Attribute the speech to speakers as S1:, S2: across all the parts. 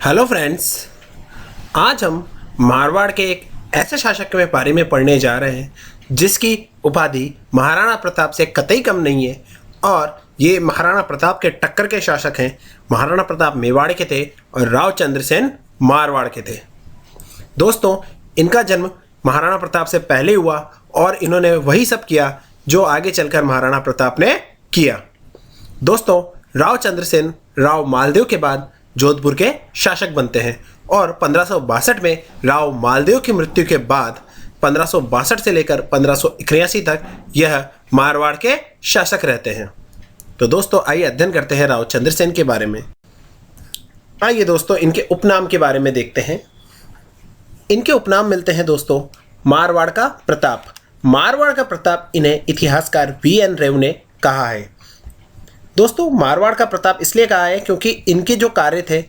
S1: Hello friends, आज हम मारवाड़ के एक ऐसे शासक के बारे में पढ़ने जा रहे हैं जिसकी उपाधि महाराणा प्रताप से कतई कम नहीं है। और ये महाराणा प्रताप के टक्कर के शासक हैं। महाराणा प्रताप मेवाड़ के थे और राव चंद्रसेन मारवाड़ के थे। दोस्तों, इनका जन्म महाराणा प्रताप से पहले हुआ और इन्होंने वही सब किया जो आगे चलकर महाराणा प्रताप ने किया। दोस्तों, राव चंद्रसेन राव मालदेव के बाद जोधपुर के शासक बनते हैं और 1562 में राव मालदेव की मृत्यु के बाद 1562 से लेकर 1581 तक यह मारवाड़ के शासक रहते हैं। तो दोस्तों, आइए अध्ययन करते हैं राव चंद्रसेन के बारे में। आइए दोस्तों, इनके उपनाम के बारे में देखते हैं। इनके उपनाम मिलते हैं दोस्तों, मारवाड़ का प्रताप। मारवाड़ का प्रताप इन्हें इतिहासकार VN रेव ने कहा है। दोस्तों, मारवाड़ का प्रताप इसलिए कहा है क्योंकि इनके जो कार्य थे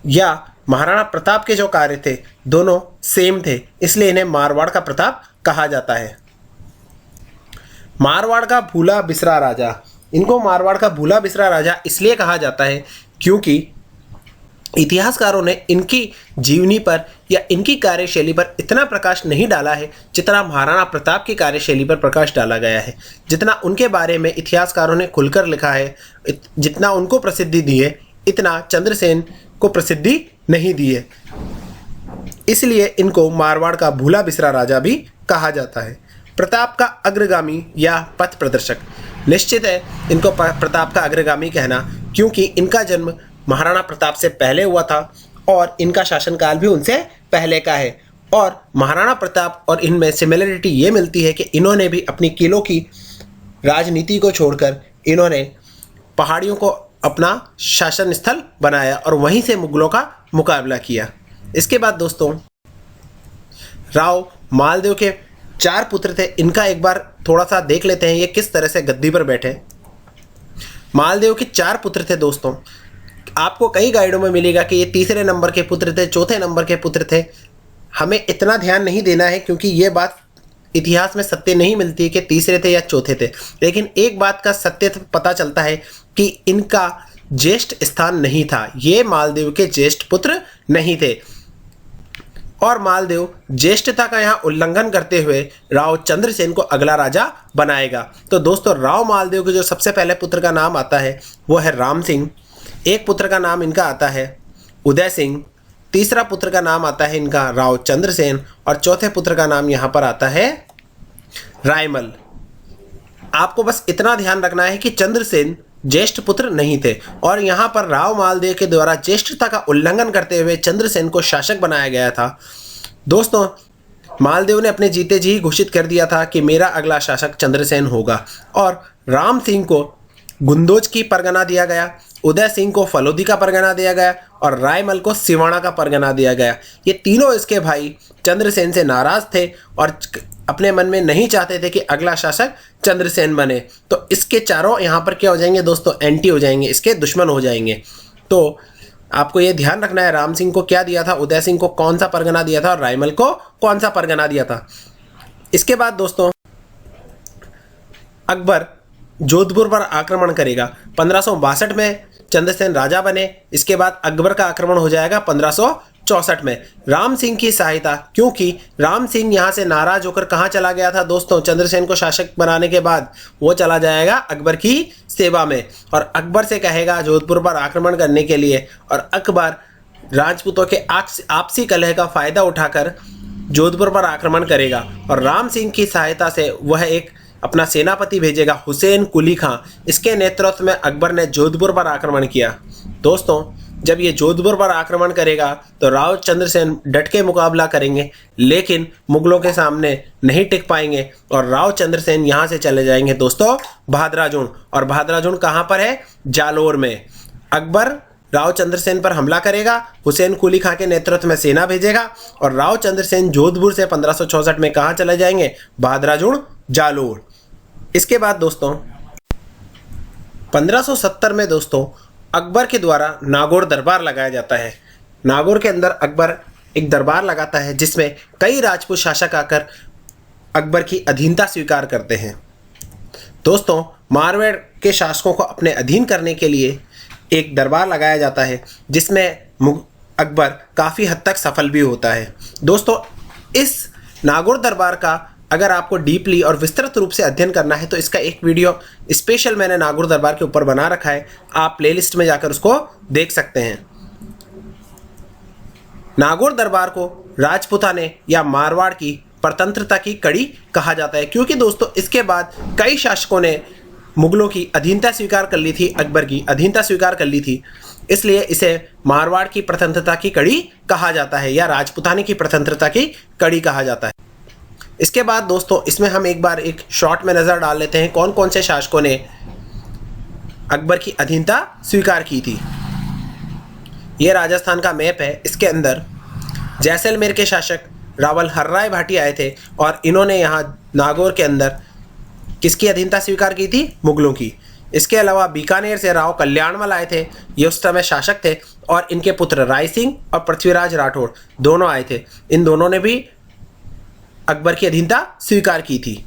S1: या महाराणा प्रताप के जो कार्य थे दोनों सेम थे, इसलिए इन्हें मारवाड़ का प्रताप कहा जाता है। मारवाड़ का भूला बिसरा राजा। इनको मारवाड़ का भूला बिसरा राजा इसलिए कहा जाता है क्योंकि इतिहासकारों ने इनकी जीवनी पर या इनकी कार्यशैली पर इतना प्रकाश नहीं डाला है जितना महाराणा प्रताप की कार्यशैली पर प्रकाश डाला गया है। जितना उनके बारे में इतिहासकारों ने खुलकर लिखा है, जितना उनको प्रसिद्धि दी है, इतना चंद्रसेन को प्रसिद्धि नहीं दी है। इसलिए इनको मारवाड़ का भूला बिसरा राजा भी कहा जाता है। प्रताप का अग्रगामी या पथ प्रदर्शक। निश्चित है इनको प्रताप का अग्रगामी कहना, क्योंकि इनका जन्म महाराणा प्रताप से पहले हुआ था और इनका शासनकाल भी उनसे पहले का है। और महाराणा प्रताप और इनमें सिमिलरिटी ये मिलती है कि इन्होंने भी अपनी किलों की राजनीति को छोड़कर इन्होंने पहाड़ियों को अपना शासन स्थल बनाया और वहीं से मुगलों का मुकाबला किया। इसके बाद दोस्तों, राव मालदेव के 4 पुत्र थे। इनका एक बार थोड़ा सा देख लेते हैं ये किस तरह से गद्दी पर बैठे। मालदेव के 4 पुत्र थे दोस्तों। आपको कई गाइडों में मिलेगा कि ये तीसरे नंबर के पुत्र थे, चौथे नंबर के पुत्र थे। हमें इतना ध्यान नहीं देना है क्योंकि ये बात इतिहास में सत्य नहीं मिलती है कि तीसरे थे या चौथे थे। लेकिन एक बात का सत्य पता चलता है कि इनका ज्येष्ठ स्थान नहीं था। ये मालदेव के ज्येष्ठ पुत्र नहीं थे और मालदेव ज्येष्ठता का यहाँ उल्लंघन करते हुए राव चंद्रसेन को अगला राजा बनाएगा। तो दोस्तों, राव मालदेव के जो सबसे पहले पुत्र का नाम आता है वो है राम सिंह। एक पुत्र का नाम इनका आता है उदय सिंह। तीसरा पुत्र का नाम आता है इनका राव चंद्रसेन और चौथे पुत्र का नाम यहाँ पर आता है रायमल। आपको बस इतना ध्यान रखना है कि चंद्रसेन ज्येष्ठ पुत्र नहीं थे और यहाँ पर राव मालदेव के द्वारा ज्येष्ठता का उल्लंघन करते हुए चंद्रसेन को शासक बनाया गया था। दोस्तों, मालदेव ने अपने जीते जी घोषित कर दिया था कि मेरा अगला शासक चंद्रसेन होगा और राम सिंह को गुंदोज की परगना दिया गया, उदय सिंह को फलोदी का परगना दिया गया और रायमल को सिवाना का परगना दिया गया। ये तीनों इसके भाई चंद्रसेन से नाराज थे और अपने मन में नहीं चाहते थे कि अगला शासक चंद्रसेन बने। तो इसके चारों यहाँ पर क्या हो जाएंगे दोस्तों, एंटी हो जाएंगे, इसके दुश्मन हो जाएंगे। तो आपको ये ध्यान रखना है राम सिंह को क्या दिया था, उदय सिंह को कौन सा परगना दिया था और रायमल को कौन सा परगना दिया था। इसके बाद दोस्तों, अकबर जोधपुर पर आक्रमण करेगा। 1562 में चंद्रसेन राजा बने। इसके बाद अकबर का आक्रमण हो जाएगा 1564 में। राम सिंह की सहायता, क्योंकि राम सिंह यहाँ से नाराज होकर कहाँ चला गया था दोस्तों, चंद्रसेन को शासक बनाने के बाद वो चला जाएगा अकबर की सेवा में और अकबर से कहेगा जोधपुर पर आक्रमण करने के लिए। और अकबर राजपूतों के आपसी कलह का फायदा उठाकर जोधपुर पर आक्रमण करेगा और राम सिंह की सहायता से वह एक अपना सेनापति भेजेगा हुसैन कुली खां। इसके नेतृत्व में अकबर ने जोधपुर पर आक्रमण किया। दोस्तों, जब ये जोधपुर पर आक्रमण करेगा तो राव चंद्रसेन डट के मुकाबला करेंगे, लेकिन मुगलों के सामने नहीं टिक पाएंगे और राव चंद्रसेन यहाँ से चले जाएंगे दोस्तों भादराजुण। और भादराजुण कहाँ पर है, जालोर में। अकबर राव चंद्रसेन पर हमला करेगा, हुसैन कुली खां के नेतृत्व में सेना भेजेगा और राव चंद्रसेन जोधपुर से 1564 में कहाँ चले जाएंगे, भादराजुण जालोर। इसके बाद दोस्तों 1570 में दोस्तों अकबर के द्वारा नागौर दरबार लगाया जाता है। नागौर के अंदर अकबर एक दरबार लगाता है जिसमें कई राजपूत शासक आकर अकबर की अधीनता स्वीकार करते हैं। दोस्तों, मारवाड़ के शासकों को अपने अधीन करने के लिए एक दरबार लगाया जाता है जिसमें अकबर काफ़ी हद तक सफल भी होता है। दोस्तों, इस नागौर दरबार का अगर आपको डीपली और विस्तृत रूप से अध्ययन करना है तो इसका एक वीडियो स्पेशल मैंने नागौर दरबार के ऊपर बना रखा है, आप प्लेलिस्ट में जाकर उसको देख सकते हैं। नागौर दरबार को राजपूताने या मारवाड़ की परतंत्रता की कड़ी कहा जाता है, क्योंकि दोस्तों इसके बाद कई शासकों ने मुगलों की अधीनता स्वीकार कर ली थी, अकबर की अधीनता स्वीकार कर ली थी, इसलिए इसे मारवाड़ की प्रतंत्रता की कड़ी कहा जाता है या राजपूताने की प्रतंत्रता की कड़ी कहा जाता है। इसके बाद दोस्तों इसमें हम एक बार एक शॉर्ट में नज़र डाल लेते हैं कौन कौन से शासकों ने अकबर की अधीनता स्वीकार की थी। ये राजस्थान का मैप है, इसके अंदर जैसलमेर के शासक रावल हर्राय भाटी आए थे और इन्होंने यहाँ नागौर के अंदर किसकी अधीनता स्वीकार की थी? मुगलों की। इसके अलावा बीकानेर से राव कल्याणमल आए थे, ये उस समय शासक थे और इनके पुत्र राय सिंह और पृथ्वीराज राठौड़ दोनों आए थे, इन दोनों ने भी अकबर की अधीनता स्वीकार की थी।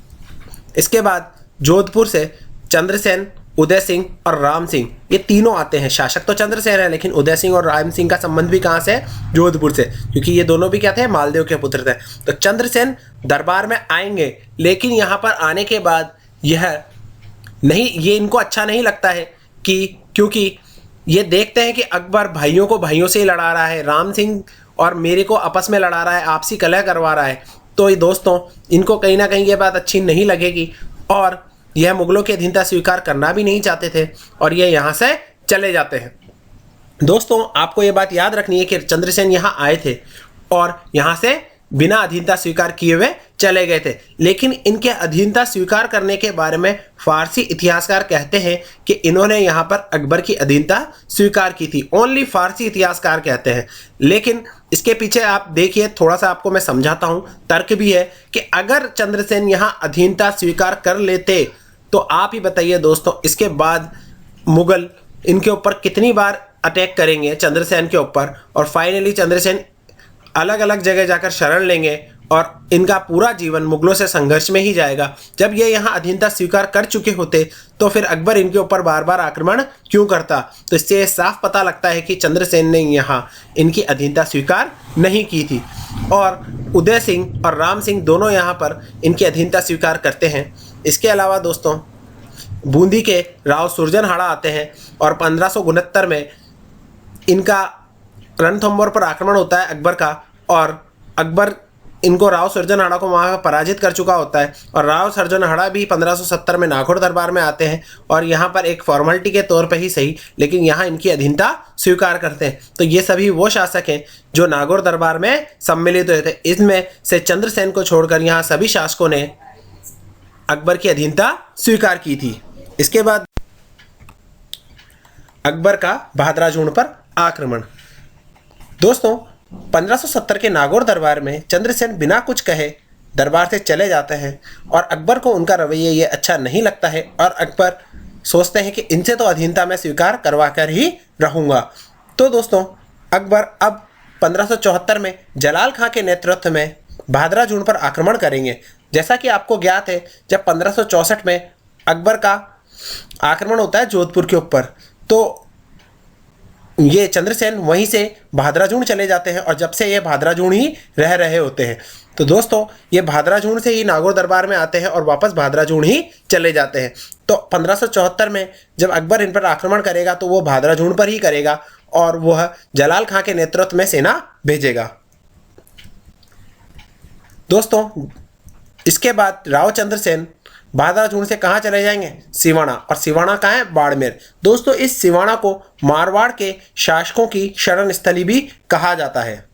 S1: इसके बाद जोधपुर से चंद्रसेन, उदय सिंह और राम सिंह, ये तीनों आते हैं। शासक तो चंद्रसेन है लेकिन उदय सिंह और राम सिंह का संबंध भी कहाँ से? जोधपुर से, क्योंकि ये दोनों भी क्या थे? मालदेव के पुत्र थे। तो चंद्रसेन दरबार में आएंगे, लेकिन यहाँ पर आने के बाद ये इनको अच्छा नहीं लगता है क्योंकि ये देखते हैं कि अकबर भाइयों को भाइयों से ही लड़ा रहा है, राम सिंह और मेरे को आपस में लड़ा रहा है, आपसी कलह करवा रहा है। तो ये दोस्तों इनको कहीं ना कहीं ये बात अच्छी नहीं लगेगी और यह मुगलों की अधीनता स्वीकार करना भी नहीं चाहते थे और ये यहाँ से चले जाते हैं। दोस्तों, आपको ये बात याद रखनी है कि चंद्रसेन यहाँ आए थे और यहाँ से बिना अधीनता स्वीकार किए हुए चले गए थे, लेकिन इनके अधीनता स्वीकार करने के बारे में फारसी इतिहासकार कहते हैं कि इन्होंने यहाँ पर अकबर की अधीनता स्वीकार की थी। ओनली फारसी इतिहासकार कहते हैं, लेकिन इसके पीछे आप देखिए, थोड़ा सा आपको मैं समझाता हूँ। तर्क भी है कि अगर चंद्रसेन यहाँ अधीनता स्वीकार कर लेते तो आप ही बताइए दोस्तों, इसके बाद मुगल इनके ऊपर कितनी बार अटैक करेंगे चंद्रसेन के ऊपर, और फाइनली चंद्रसेन अलग अलग जगह जाकर शरण लेंगे और इनका पूरा जीवन मुगलों से संघर्ष में ही जाएगा। जब ये यहाँ अधीनता स्वीकार कर चुके होते तो फिर अकबर इनके ऊपर बार बार आक्रमण क्यों करता? तो इससे ये साफ पता लगता है कि चंद्रसेन ने यहाँ इनकी अधीनता स्वीकार नहीं की थी और उदय सिंह और राम सिंह दोनों यहाँ पर इनकी अधीनता स्वीकार करते हैं। इसके अलावा दोस्तों बूंदी के राव सुरजनहाड़ा आते हैं और 1569 में इनका रणथंभौर पर आक्रमण होता है अकबर का, और अकबर इनको राव सुरजनहाड़ा को वहाँ पराजित कर चुका होता है और राव सुरजनहाड़ा भी 1570 में नागौर दरबार में आते हैं और यहाँ पर एक फॉर्मेलिटी के तौर पे ही सही, लेकिन यहाँ इनकी अधीनता स्वीकार करते हैं। तो ये सभी वो शासक हैं जो नागौर दरबार में सम्मिलित हुए थे। इसमें से चंद्रसेन को छोड़कर यहाँ सभी शासकों ने अकबर की अधीनता स्वीकार की थी। इसके बाद अकबर का भादराजूण पर आक्रमण। दोस्तों 1570 के नागौर दरबार में चंद्रसेन बिना कुछ कहे दरबार से चले जाते हैं और अकबर को उनका रवैया ये अच्छा नहीं लगता है और अकबर सोचते हैं कि इनसे तो अधीनता मैं स्वीकार करवा कर ही रहूँगा। तो दोस्तों अकबर अब 1574 में जलाल खां के नेतृत्व में भादराजूण पर आक्रमण करेंगे। जैसा कि आपको ज्ञात है, जब 1564 में अकबर का आक्रमण होता है जोधपुर के ऊपर, तो ये चंद्रसेन वहीं से भादराजूण चले जाते हैं और जब से ये भादराजूण ही रह रहे होते हैं। तो दोस्तों ये भादराजूण से ही नागौर दरबार में आते हैं और वापस भादराजूण ही चले जाते हैं। तो 1574 में जब अकबर इन पर आक्रमण करेगा तो वो भादराजूण पर ही करेगा और वह जलाल खां के नेतृत्व में सेना भेजेगा। दोस्तों इसके बाद राव चंद्रसेन भादराजूण से कहाँ चले जाएंगे? सिवाना। और सिवाना कहाँ है? बाड़मेर। दोस्तों इस सिवाना को मारवाड़ के शासकों की शरण स्थली भी कहा जाता है।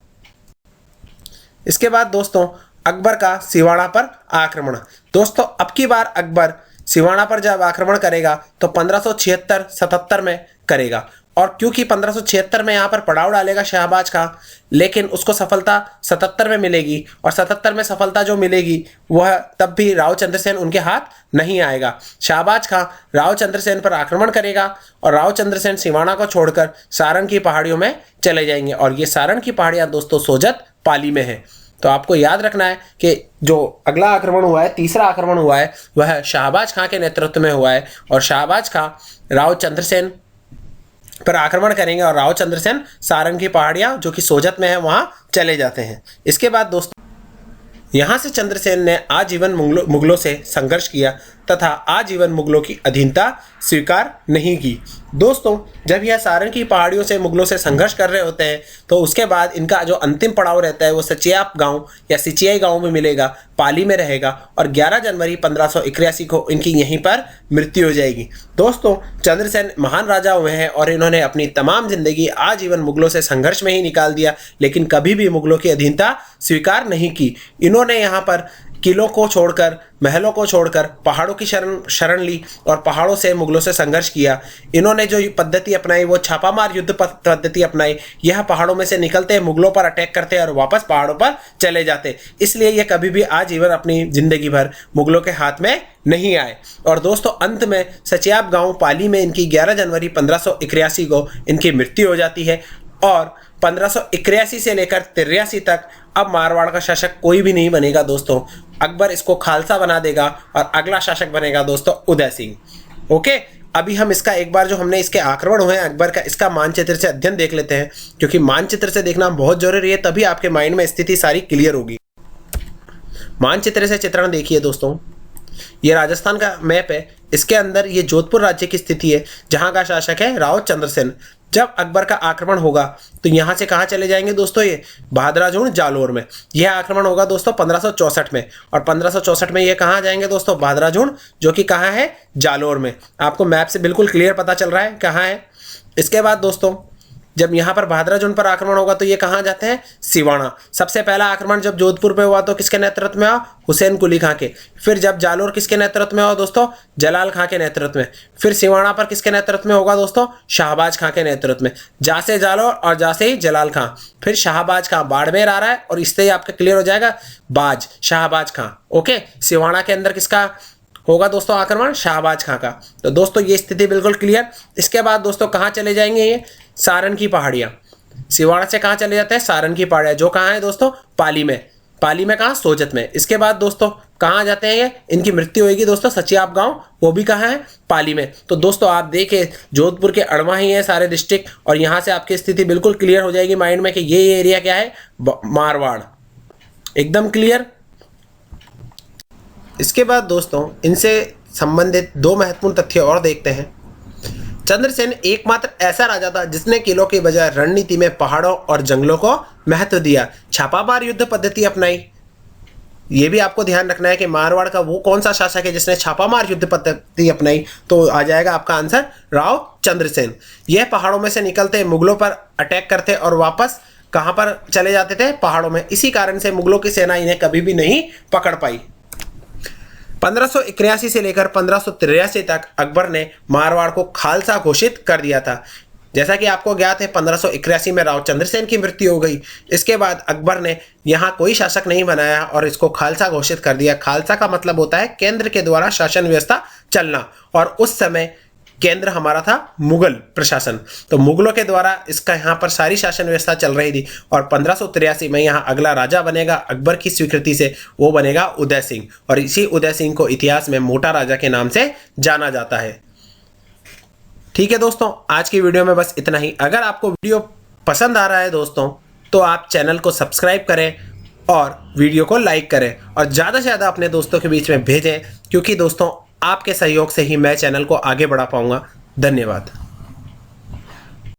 S1: इसके बाद दोस्तों अकबर का सिवाना पर आक्रमण। दोस्तों अब की बार अकबर सिवाना पर जब आक्रमण करेगा तो 1576-77 में करेगा, और क्योंकि 1576 में यहाँ पर पड़ाव डालेगा शहबाज खां, लेकिन उसको सफलता 77 में मिलेगी और 77 में सफलता जो मिलेगी वह तब भी राव चंद्रसेन उनके हाथ नहीं आएगा। शहबाज खां राव चंद्रसेन पर आक्रमण करेगा और राव चंद्रसेन सिवाना को छोड़कर सारण की पहाड़ियों में चले जाएंगे, और ये सारण की पहाड़ियाँ दोस्तों सोजत पाली में है। तो आपको याद रखना है कि जो अगला आक्रमण हुआ है, तीसरा आक्रमण हुआ है, वह शहबाज खां के नेतृत्व में हुआ है और शहबाज खां राव चंद्रसेन पर आक्रमण करेंगे और राव चंद्रसेन सारण की पहाड़ियाँ जो कि सोजत में है वहाँ चले जाते हैं। इसके बाद दोस्तों यहाँ से चंद्रसेन ने आजीवन मुगलों से संघर्ष किया तथा आजीवन मुगलों की अधीनता स्वीकार नहीं की। दोस्तों जब यह सारण की पहाड़ियों से मुगलों से संघर्ष कर रहे होते हैं तो उसके बाद इनका जो अंतिम पड़ाव रहता है वो सचियाप गांव या सिचियाई गांव में मिलेगा, पाली में रहेगा और 11 जनवरी 1581 को इनकी यहीं पर मृत्यु हो जाएगी। दोस्तों चंद्रसेन महान राजा हुए हैं और इन्होंने अपनी तमाम जिंदगी आजीवन मुगलों से संघर्ष में ही निकाल दिया, लेकिन कभी भी मुगलों की अधीनता स्वीकार नहीं की। इन्होंने यहाँ पर किलों को छोड़कर, महलों को छोड़कर पहाड़ों की शरण ली और पहाड़ों से मुगलों से संघर्ष किया। इन्होंने जो पद्धति अपनाई वो छापामार युद्ध पद्धति अपनाई। यह पहाड़ों में से निकलते, मुगलों पर अटैक करते और वापस पहाड़ों पर चले जाते। इसलिए ये कभी भी आजीवन अपनी जिंदगी भर मुगलों के हाथ में नहीं आए। और दोस्तों अंत में सचियाप गांव पाली में इनकी 11 जनवरी 1581 को इनकी मृत्यु हो जाती है। और 1581 से लेकर 83 तक अब मारवाड़ का शासक कोई भी नहीं बनेगा दोस्तों। अकबर इसको खालसा बना देगा और अगला शासक बनेगा दोस्तों उदय सिंह। ओके, अभी हम इसका एक बार जो हमने इसके आक्रमण हुए हैं अकबर का, इसका मानचित्र से अध्ययन देख लेते हैं, क्योंकि मानचित्र से देखना बहुत जरूरी है, तभी आपके माइंड में स्थिति सारी क्लियर होगी। मानचित्र से चित्रण देखिए दोस्तों, ये राजस्थान का मैप है। इसके अंदर ये जोधपुर राज्य की स्थिति है जहां का शासक है राव चंद्रसेन। जब अकबर का आक्रमण होगा तो यहाँ से कहाँ चले जाएंगे दोस्तों, ये भादराजूण जालोर में यह आक्रमण होगा दोस्तों 1564 में। और 1564 में ये कहाँ जाएंगे दोस्तों, भादराजूण, जो कि कहाँ है, जालोर में। आपको मैप से बिल्कुल क्लियर पता चल रहा है कहाँ है। इसके बाद दोस्तों जब यहाँ पर भादराजूण पर आक्रमण होगा तो ये कहाँ जाते हैं, सिवाना। सबसे पहला आक्रमण जब जोधपुर पे हुआ तो किसके नेतृत्व में हुआ, हुसैन कुली खां के। फिर जब जालोर किसके नेतृत्व में हुआ दोस्तों, जलाल खां के नेतृत्व में। फिर सिवाना पर किसके नेतृत्व में होगा दोस्तों, शाहबाज खां के नेतृत्व में। जासे जालोर और जासे ही जलाल खां। फिर शाहबाज खां बाड़मेर आ रहा है और इससे ही आपका क्लियर हो जाएगा बाज, शाहबाज खां। ओके, सिवाना के अंदर किसका होगा दोस्तों आक्रमण, शाहबाज खां का। तो दोस्तों ये स्थिति बिल्कुल क्लियर। इसके बाद दोस्तों कहाँ चले जाएंगे, ये सारण की पहाड़ियाँ। सिवाड़ा से कहाँ चले जाते हैं, सारण की पहाड़ियाँ, जो कहाँ है दोस्तों, पाली में। पाली में कहाँ, सोजत में। इसके बाद दोस्तों कहाँ जाते हैं ये, इनकी मृत्यु होगी दोस्तों सचियाप गांव, वो भी कहाँ है, पाली में। तो दोस्तों आप देखें जोधपुर के अड़वा ही है सारे डिस्ट्रिक्ट, और यहाँ से आपकी स्थिति बिल्कुल क्लियर हो जाएगी माइंड में कि ये एरिया क्या है, मारवाड़। एकदम क्लियर। इसके बाद दोस्तों इनसे संबंधित दो महत्वपूर्ण तथ्य और देखते हैं। चंद्रसेन एकमात्र ऐसा राजा था जिसने किलों के बजाय रणनीति में पहाड़ों और जंगलों को महत्व दिया, छापामार युद्ध पद्धति अपनाई। ये भी आपको ध्यान रखना है कि मारवाड़ का वो कौन सा शासक है जिसने छापामार युद्ध पद्धति अपनाई, तो आ जाएगा आपका आंसर राव चंद्रसेन। यह पहाड़ों में से निकलते, मुगलों पर अटैक करते और वापस कहाँ पर चले जाते थे, पहाड़ों में। इसी कारण से मुगलों की सेना इन्हें कभी भी नहीं पकड़ पाई। 1581 से लेकर 1583 तक अकबर ने मारवाड़ को खालसा घोषित कर दिया था। जैसा कि आपको ज्ञात है 1581 में राव चंद्रसेन की मृत्यु हो गई। इसके बाद अकबर ने यहाँ कोई शासक नहीं बनाया और इसको खालसा घोषित कर दिया। खालसा का मतलब होता है केंद्र के द्वारा शासन व्यवस्था चलना, और उस समय केंद्र हमारा था मुगल प्रशासन, तो मुगलों के द्वारा इसका यहाँ पर सारी शासन व्यवस्था चल रही थी। और 1583 में यहाँ अगला राजा बनेगा अकबर की स्वीकृति से, वो बनेगा उदय सिंह, और इसी उदय सिंह को इतिहास में मोटा राजा के नाम से जाना जाता है। ठीक है दोस्तों, आज की वीडियो में बस इतना ही। अगर आपको वीडियो पसंद आ रहा है दोस्तों तो आप चैनल को सब्सक्राइब करें और वीडियो को लाइक करें और ज़्यादा से ज़्यादा अपने दोस्तों के बीच में भेजें, क्योंकि दोस्तों आपके सहयोग से ही मैं चैनल को आगे बढ़ा पाऊंगा। धन्यवाद।